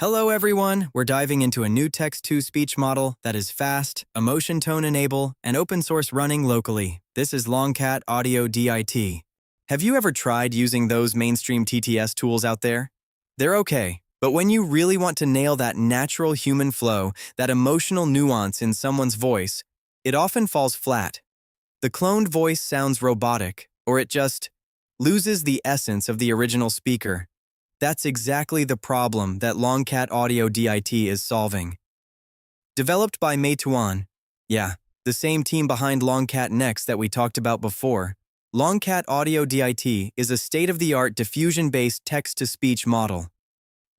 Hello everyone, we're diving into a new text-to-speech model that is fast, emotion tone enable, and open source running locally. This is LongCat AudioDiT. Have you ever tried using those mainstream TTS tools out there? They're okay, but when you really want to nail that natural human flow, that emotional nuance in someone's voice, it often falls flat. The cloned voice sounds robotic, or it just loses the essence of the original speaker. That's exactly the problem that LongCat AudioDiT is solving. Developed by Meituan, the same team behind LongCat Next that we talked about before, LongCat AudioDiT is a state-of-the-art diffusion-based text-to-speech model.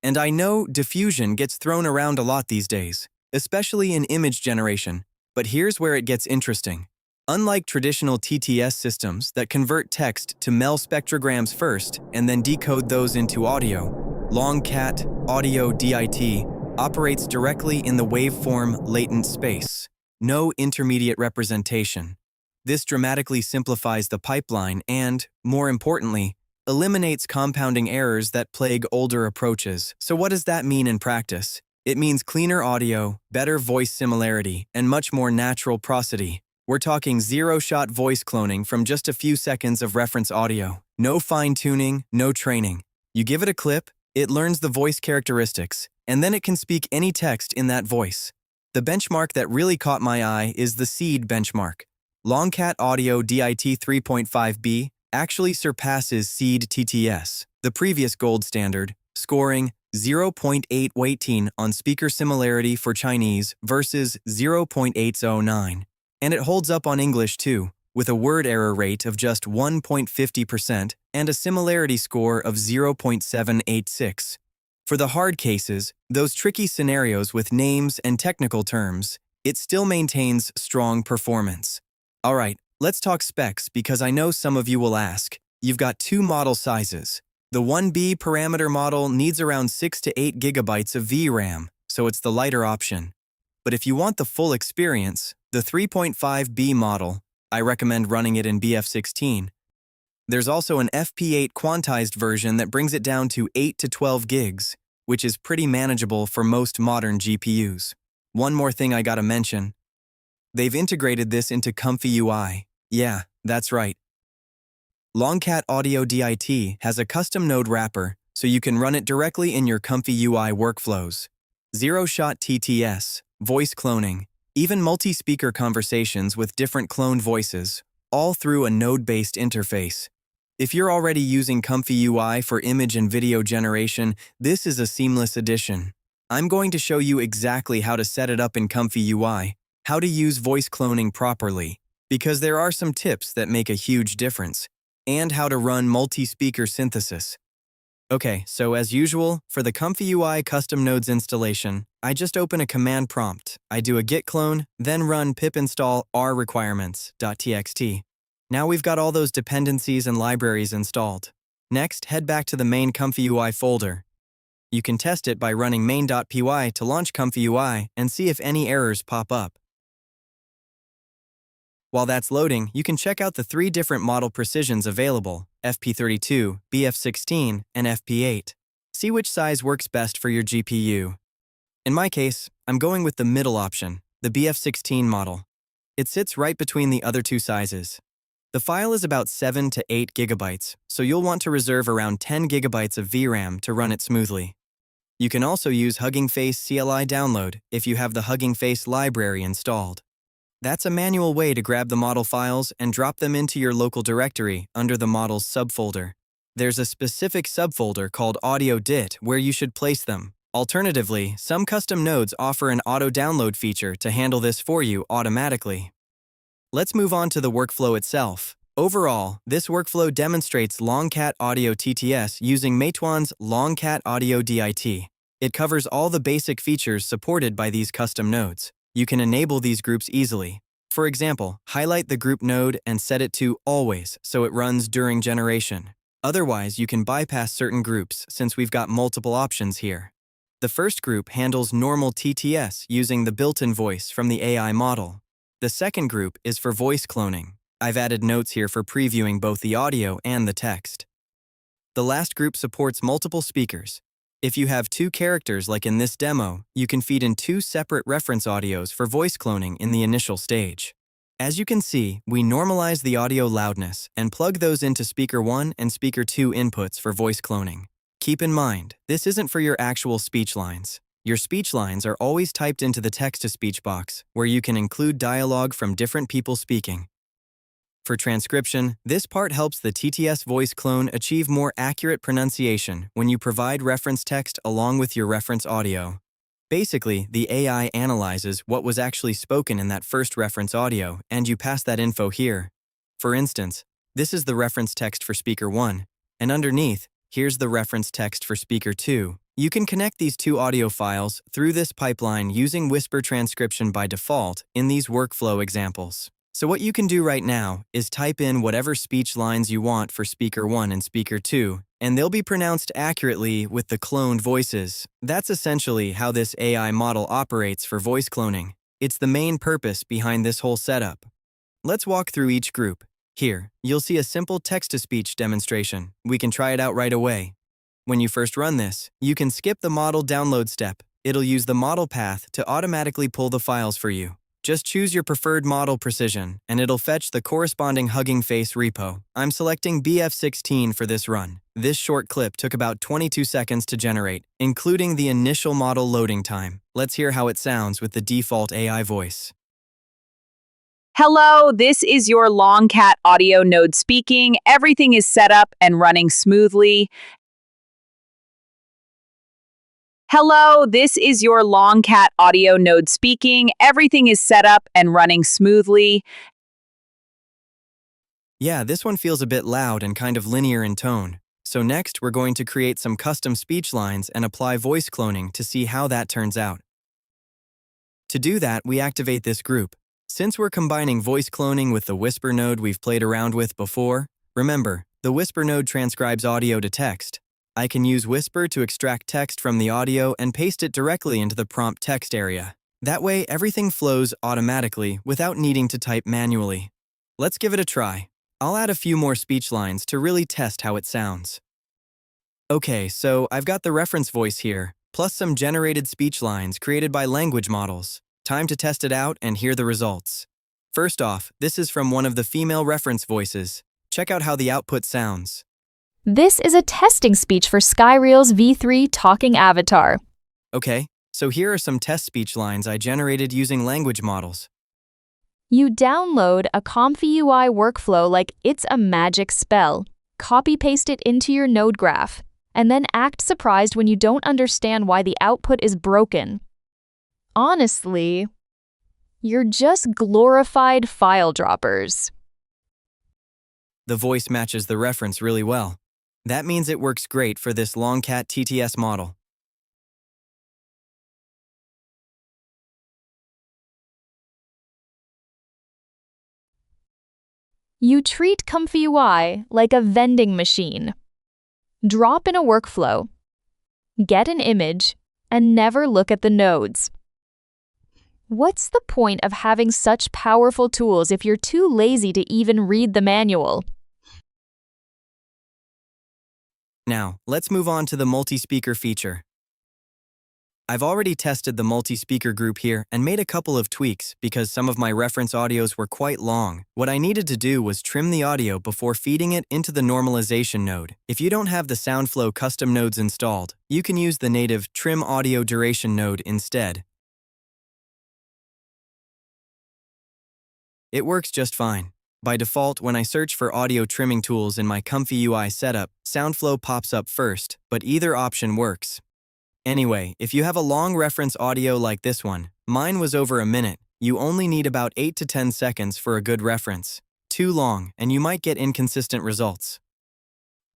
And I know diffusion gets thrown around a lot these days, especially in image generation, but here's where it gets interesting. Unlike traditional TTS systems that convert text to mel-spectrograms first and then decode those into audio, LongCat AudioDiT operates directly in the waveform latent space. No intermediate representation. This dramatically simplifies the pipeline and, more importantly, eliminates compounding errors that plague older approaches. So what does that mean in practice? It means cleaner audio, better voice similarity, and much more natural prosody. We're talking zero-shot voice cloning from just a few seconds of reference audio. No fine-tuning, no training. You give it a clip, it learns the voice characteristics, and then it can speak any text in that voice. The benchmark that really caught my eye is the seed benchmark. LongCat AudioDiT 3.5b actually surpasses seed TTS, the previous gold standard, scoring 0.8 weighting on speaker similarity for Chinese versus 0.809. And it holds up on English too, with a word error rate of just 1.50% and a similarity score of 0.786. For the hard cases, those tricky scenarios with names and technical terms, it still maintains strong performance. Alright, let's talk specs because I know some of you will ask. You've got two model sizes. The 1B parameter model needs around 6 to 8 gigabytes of VRAM, so it's the lighter option. But if you want the full experience, the 3.5B model, I recommend running it in BF16. There's also an FP8 quantized version that brings it down to 8 to 12 gigs, which is pretty manageable for most modern GPUs. One more thing I gotta mention. They've integrated this into ComfyUI. Yeah, that's right. LongCat AudioDiT has a custom node wrapper, so you can run it directly in your ComfyUI workflows. Zero-shot TTS, voice cloning, even multi-speaker conversations with different cloned voices, all through a node-based interface. If you're already using ComfyUI for image and video generation, this is a seamless addition. I'm going to show you exactly how to set it up in ComfyUI, how to use voice cloning properly, because there are some tips that make a huge difference, and how to run multi-speaker synthesis. Okay, so as usual, for the ComfyUI custom nodes installation, I just open a command prompt. I do a git clone, then run pip install r-requirements.txt. Now we've got all those dependencies and libraries installed. Next, head back to the main ComfyUI folder. You can test it by running main.py to launch ComfyUI and see if any errors pop up. While that's loading, you can check out the 3 different model precisions available, FP32, BF16, and FP8. See which size works best for your GPU. In my case, I'm going with the middle option, the BF16 model. It sits right between the other two sizes. The file is about 7 to 8 gigabytes, so you'll want to reserve around 10 gigabytes of VRAM to run it smoothly. You can also use Hugging Face CLI download if you have the Hugging Face library installed. That's a manual way to grab the model files and drop them into your local directory under the model's subfolder. There's a specific subfolder called AudioDiT where you should place them. Alternatively, some custom nodes offer an auto-download feature to handle this for you automatically. Let's move on to the workflow itself. Overall, this workflow demonstrates LongCat Audio TTS using Meituan's LongCat AudioDiT. It covers all the basic features supported by these custom nodes. You can enable these groups easily. For example, highlight the group node and set it to Always so it runs during generation. Otherwise, you can bypass certain groups since we've got multiple options here. The first group handles normal TTS using the built-in voice from the AI model. The second group is for voice cloning. I've added notes here for previewing both the audio and the text. The last group supports multiple speakers. If you have two characters like in this demo, you can feed in two separate reference audios for voice cloning in the initial stage. As you can see, we normalize the audio loudness and plug those into speaker 1 and speaker 2 inputs for voice cloning. Keep in mind, this isn't for your actual speech lines. Your speech lines are always typed into the text-to-speech box, where you can include dialogue from different people speaking. For transcription, this part helps the TTS voice clone achieve more accurate pronunciation when you provide reference text along with your reference audio. Basically, the AI analyzes what was actually spoken in that first reference audio, and you pass that info here. For instance, this is the reference text for speaker 1, and underneath, here's the reference text for speaker 2. You can connect these two audio files through this pipeline using whisper transcription by default in these workflow examples. So what you can do right now is type in whatever speech lines you want for speaker 1 and speaker 2, and they'll be pronounced accurately with the cloned voices. That's essentially how this AI model operates for voice cloning. It's the main purpose behind this whole setup. Let's walk through each group. Here, you'll see a simple text-to-speech demonstration. We can try it out right away. When you first run this, you can skip the model download step. It'll use the model path to automatically pull the files for you. Just choose your preferred model precision, and it'll fetch the corresponding Hugging Face repo. I'm selecting BF16 for this run. This short clip took about 22 seconds to generate, including the initial model loading time. Let's hear how it sounds with the default AI voice. Hello, this is your LongCat audio node speaking. Everything is set up and running smoothly. Hello, this is your LongCat audio node speaking. Everything is set up and running smoothly. Yeah, this one feels a bit loud and kind of linear in tone. So next, we're going to create some custom speech lines and apply voice cloning to see how that turns out. To do that, we activate this group. Since we're combining voice cloning with the Whisper node we've played around with before, remember, the Whisper node transcribes audio to text. I can use Whisper to extract text from the audio and paste it directly into the prompt text area. That way, everything flows automatically without needing to type manually. Let's give it a try. I'll add a few more speech lines to really test how it sounds. Okay, so I've got the reference voice here, plus some generated speech lines created by language models. Time to test it out and hear the results. First off, this is from one of the female reference voices. Check out how the output sounds. This is a testing speech for Skyreel's V3 talking avatar. Okay, so here are some test speech lines I generated using language models. You download a ComfyUI workflow like it's a magic spell, copy-paste it into your node graph, and then act surprised when you don't understand why the output is broken. Honestly, you're just glorified file droppers. The voice matches the reference really well. That means it works great for this LongCat TTS model. You treat ComfyUI like a vending machine. Drop in a workflow, get an image, and never look at the nodes. What's the point of having such powerful tools if you're too lazy to even read the manual? Now, let's move on to the multi-speaker feature. I've already tested the multi-speaker group here and made a couple of tweaks because some of my reference audios were quite long. What I needed to do was trim the audio before feeding it into the normalization node. If you don't have the SoundFlow custom nodes installed, you can use the native trim audio duration node instead. It works just fine. By default, when I search for audio trimming tools in my ComfyUI setup, SoundFlow pops up first, but either option works. Anyway, if you have a long reference audio like this one, mine was over a minute, you only need about 8 to 10 seconds for a good reference. Too long, and you might get inconsistent results.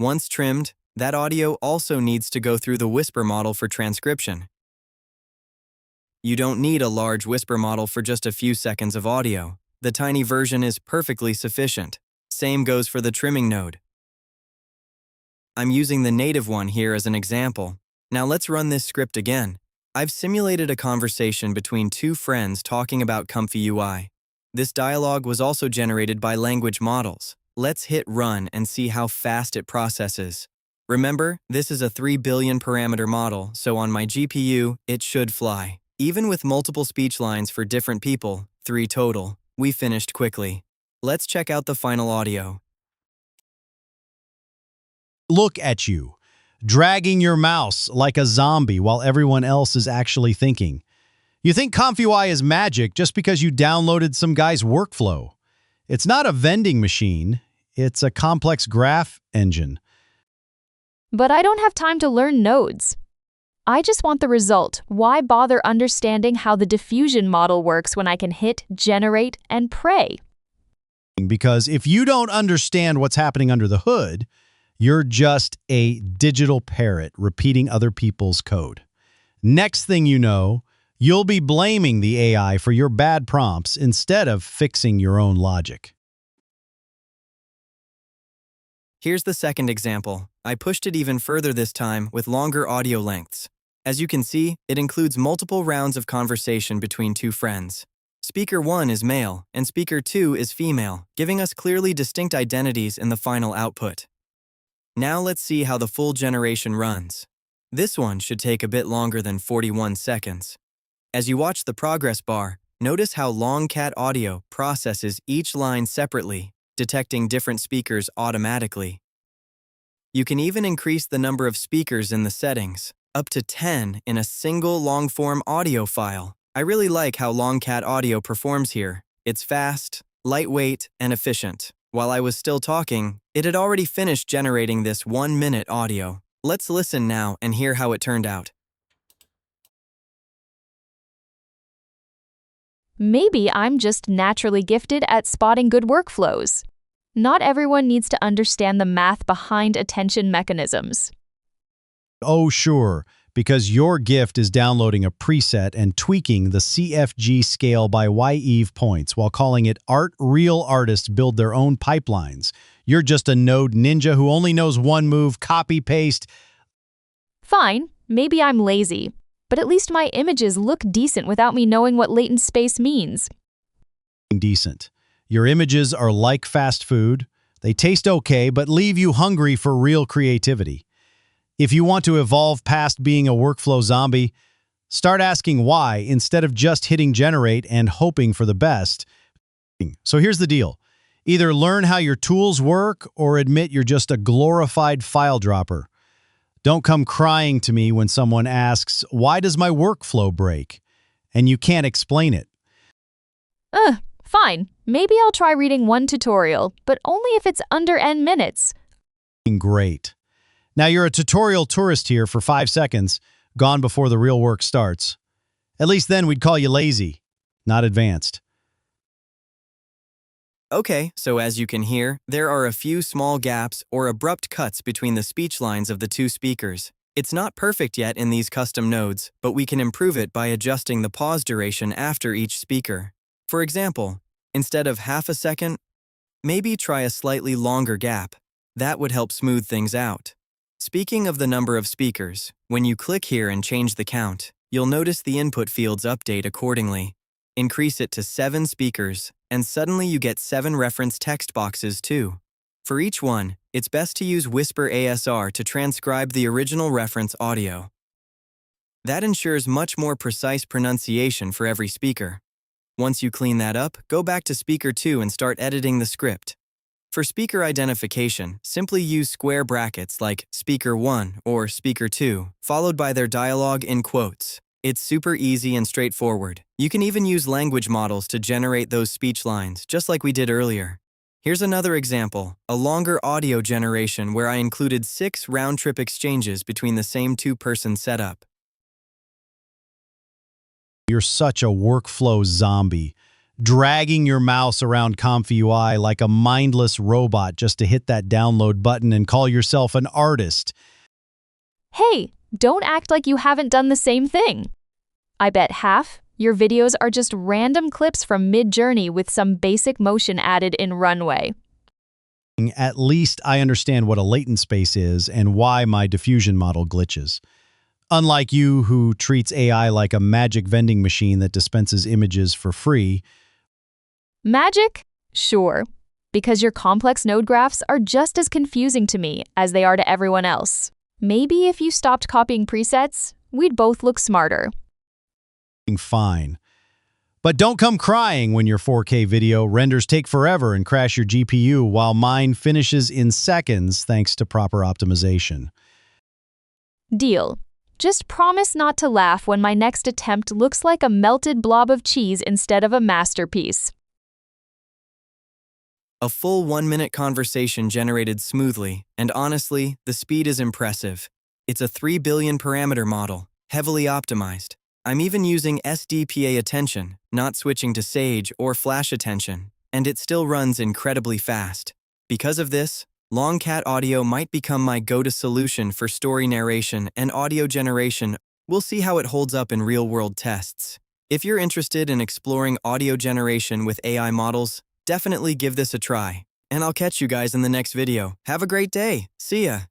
Once trimmed, that audio also needs to go through the Whisper model for transcription. You don't need a large Whisper model for just a few seconds of audio. The tiny version is perfectly sufficient. Same goes for the trimming node. I'm using the native one here as an example. Now let's run this script again. I've simulated a conversation between two friends talking about ComfyUI. This dialogue was also generated by language models. Let's hit run and see how fast it processes. Remember, this is a 3 billion parameter model, so on my GPU, it should fly. Even with multiple speech lines for different people, 3 total, we finished quickly. Let's check out the final audio. Look at you, dragging your mouse like a zombie while everyone else is actually thinking. You think ComfyUI is magic just because you downloaded some guy's workflow. It's not a vending machine, it's a complex graph engine. But I don't have time to learn nodes. I just want the result. Why bother understanding how the diffusion model works when I can hit, generate, and pray? Because if you don't understand what's happening under the hood, you're just a digital parrot repeating other people's code. Next thing you know, you'll be blaming the AI for your bad prompts instead of fixing your own logic. Here's the second example. I pushed it even further this time with longer audio lengths. As you can see, it includes multiple rounds of conversation between 2 friends. Speaker 1 is male, and speaker 2 is female, giving us clearly distinct identities in the final output. Now let's see how the full generation runs. This one should take a bit longer than 41 seconds. As you watch the progress bar, notice how LongCat Audio processes each line separately, detecting different speakers automatically. You can even increase the number of speakers in the settings, up to 10 in a single long-form audio file. I really like how LongCat Audio performs here. It's fast, lightweight, and efficient. While I was still talking, it had already finished generating this 1-minute audio. Let's listen now and hear how it turned out. Maybe I'm just naturally gifted at spotting good workflows. Not everyone needs to understand the math behind attention mechanisms. Oh, sure, because your gift is downloading a preset and tweaking the CFG scale by YEV points while calling it art. Real artists build their own pipelines. You're just a node ninja who only knows one move, copy, paste. Fine, maybe I'm lazy, but at least my images look decent without me knowing what latent space means. Decent. Your images are like fast food. They taste okay, but leave you hungry for real creativity. If you want to evolve past being a workflow zombie, start asking why instead of just hitting generate and hoping for the best. So here's the deal. Either learn how your tools work or admit you're just a glorified file dropper. Don't come crying to me when someone asks, "Why does my workflow break?" and you can't explain it. Fine. Maybe I'll try reading one tutorial, but only if it's under N minutes. Great. Now you're a tutorial tourist here for 5 seconds, gone before the real work starts. At least then we'd call you lazy, not advanced. Okay, so as you can hear, there are a few small gaps or abrupt cuts between the speech lines of the 2 speakers. It's not perfect yet in these custom nodes, but we can improve it by adjusting the pause duration after each speaker. For example, instead of half a second, maybe try a slightly longer gap. That would help smooth things out. Speaking of the number of speakers, when you click here and change the count, you'll notice the input fields update accordingly. Increase it to 7 speakers, and suddenly you get 7 reference text boxes too. For each one, it's best to use Whisper ASR to transcribe the original reference audio. That ensures much more precise pronunciation for every speaker. Once you clean that up, go back to speaker 2 and start editing the script. For speaker identification, simply use square brackets like speaker 1 or speaker 2, followed by their dialogue in quotes. It's super easy and straightforward. You can even use language models to generate those speech lines, just like we did earlier. Here's another example, a longer audio generation where I included 6 round-trip exchanges between the same 2-person setup. You're such a workflow zombie, dragging your mouse around ComfyUI like a mindless robot just to hit that download button and call yourself an artist. Hey, don't act like you haven't done the same thing. I bet half your videos are just random clips from Mid-Journey with some basic motion added in Runway. At least I understand what a latent space is and why my diffusion model glitches. Unlike you, who treats AI like a magic vending machine that dispenses images for free. Magic? Sure. because your complex node graphs are just as confusing to me as they are to everyone else. Maybe if you stopped copying presets, we'd both look smarter. Fine. But don't come crying when your 4K video renders take forever and crash your GPU while mine finishes in seconds thanks to proper optimization. Deal. Just promise not to laugh when my next attempt looks like a melted blob of cheese instead of a masterpiece. A full 1-minute conversation generated smoothly, and honestly, the speed is impressive. It's a 3 billion parameter model, heavily optimized. I'm even using SDPA attention, not switching to Sage or Flash attention, and it still runs incredibly fast. Because of this, LongCat Audio might become my go-to solution for story narration and audio generation. We'll see how it holds up in real-world tests. If you're interested in exploring audio generation with AI models, definitely give this a try. And I'll catch you guys in the next video. Have a great day. See ya.